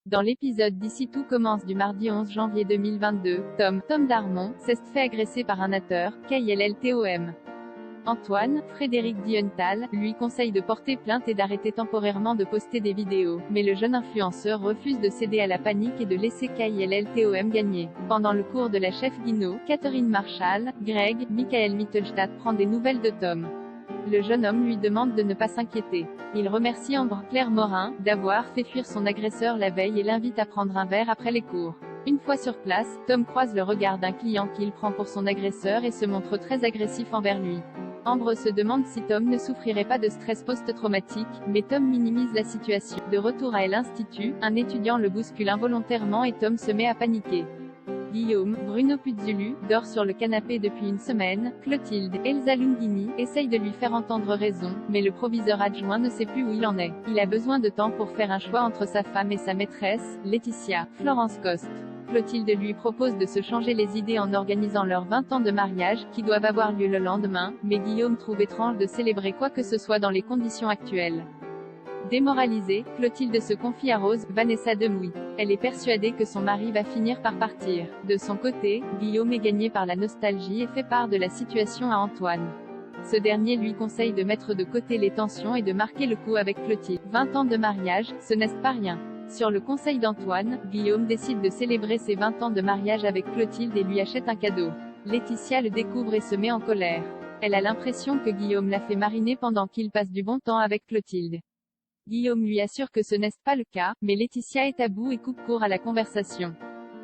Dans l'épisode d'Ici tout commence du mardi 11 janvier 2022, Tom Darmon, s'est fait agresser par un hater, KILLTOM. Antoine, Frédéric Diontal, lui conseille de porter plainte et d'arrêter temporairement de poster des vidéos, mais le jeune influenceur refuse de céder à la panique et de laisser KILLTOM gagner. Pendant le cours de la chef Guinaud, Catherine Marchal, Greg, Michael Mittelstadt prend des nouvelles de Tom. Le jeune homme lui demande de ne pas s'inquiéter. Il remercie Ambre-Claire Morin d'avoir fait fuir son agresseur la veille et l'invite à prendre un verre après les cours. Une fois sur place, Tom croise le regard d'un client qu'il prend pour son agresseur et se montre très agressif envers lui. Ambre se demande si Tom ne souffrirait pas de stress post-traumatique, mais Tom minimise la situation. De retour à l'Institut, un étudiant le bouscule involontairement et Tom se met à paniquer. Guillaume, Bruno Puzzulu, dort sur le canapé depuis une semaine. Clotilde, Elsa Lunghini, essaye de lui faire entendre raison, mais le proviseur adjoint ne sait plus où il en est. Il a besoin de temps pour faire un choix entre sa femme et sa maîtresse, Laetitia. Florence Coste. Clotilde lui propose de se changer les idées en organisant leurs 20 ans de mariage, qui doivent avoir lieu le lendemain, mais Guillaume trouve étrange de célébrer quoi que ce soit dans les conditions actuelles. Démoralisée, Clotilde se confie à Rose, Vanessa Demouy. Elle est persuadée que son mari va finir par partir. De son côté, Guillaume est gagné par la nostalgie et fait part de la situation à Antoine. Ce dernier lui conseille de mettre de côté les tensions et de marquer le coup avec Clotilde. 20 ans de mariage, ce n'est pas rien. Sur le conseil d'Antoine, Guillaume décide de célébrer ses 20 ans de mariage avec Clotilde et lui achète un cadeau. Laetitia le découvre et se met en colère. Elle a l'impression que Guillaume l'a fait mariner pendant qu'il passe du bon temps avec Clotilde. Guillaume lui assure que ce n'est pas le cas, mais Laetitia est à bout et coupe court à la conversation.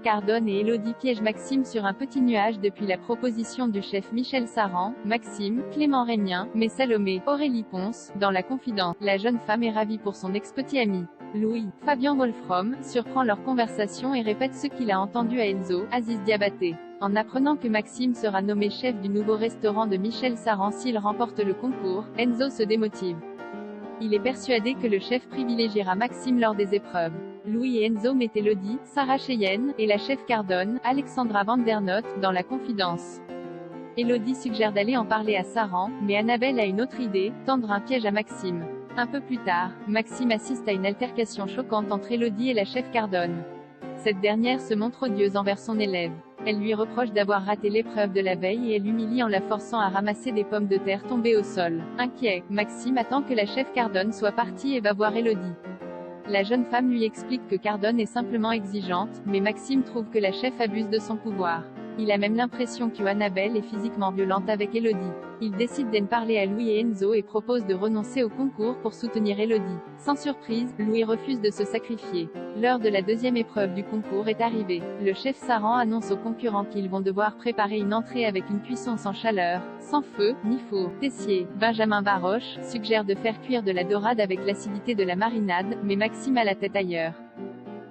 Cardone et Élodie piègent Maxime sur un petit nuage depuis la proposition du chef Michel Saran. Maxime, Clément Régnien, mais Salomé, Aurélie Ponce, dans la confidence. La jeune femme est ravie pour son ex-petit ami. Louis, Fabien Wolfrom, surprend leur conversation et répète ce qu'il a entendu à Enzo, Aziz Diabaté. En apprenant que Maxime sera nommé chef du nouveau restaurant de Michel Saran s'il remporte le concours, Enzo se démotive. Il est persuadé que le chef privilégiera Maxime lors des épreuves. Louis et Enzo mettent Élodie, Sarah Cheyenne, et la chef Cardone, Alexandra Vandernoot, dans la confidence. Élodie suggère d'aller en parler à Saran, mais Annabelle a une autre idée, tendre un piège à Maxime. Un peu plus tard, Maxime assiste à une altercation choquante entre Élodie et la chef Cardone. Cette dernière se montre odieuse envers son élève. Elle lui reproche d'avoir raté l'épreuve de la veille et elle l'humilie en la forçant à ramasser des pommes de terre tombées au sol. Inquiet, Maxime attend que la chef Cardone soit partie et va voir Élodie. La jeune femme lui explique que Cardone est simplement exigeante, mais Maxime trouve que la chef abuse de son pouvoir. Il a même l'impression que Annabelle est physiquement violente avec Élodie. Il décide d'en parler à Louis et Enzo et propose de renoncer au concours pour soutenir Élodie. Sans surprise, Louis refuse de se sacrifier. L'heure de la deuxième épreuve du concours est arrivée. Le chef Saran annonce aux concurrents qu'ils vont devoir préparer une entrée avec une cuisson sans chaleur, sans feu, ni four. Tessier, Benjamin Baroche, suggère de faire cuire de la dorade avec l'acidité de la marinade, mais Maxime a la tête ailleurs.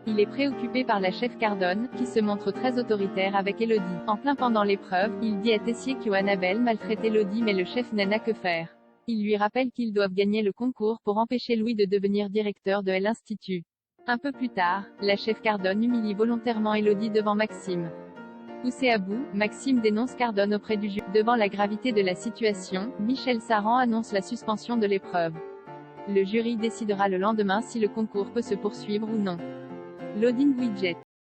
Il est préoccupé par la chef Cardone, qui se montre très autoritaire avec Élodie. En plein pendant l'épreuve, il dit à Tessier qu'Annabelle maltraite Élodie mais le chef n'a que faire. Il lui rappelle qu'ils doivent gagner le concours pour empêcher Louis de devenir directeur de l'Institut. Un peu plus tard, la chef Cardone humilie volontairement Élodie devant Maxime. Poussé à bout, Maxime dénonce Cardone auprès du jury. Devant la gravité de la situation, Michel Saran annonce la suspension de l'épreuve. Le jury décidera le lendemain si le concours peut se poursuivre ou non. Loading widget.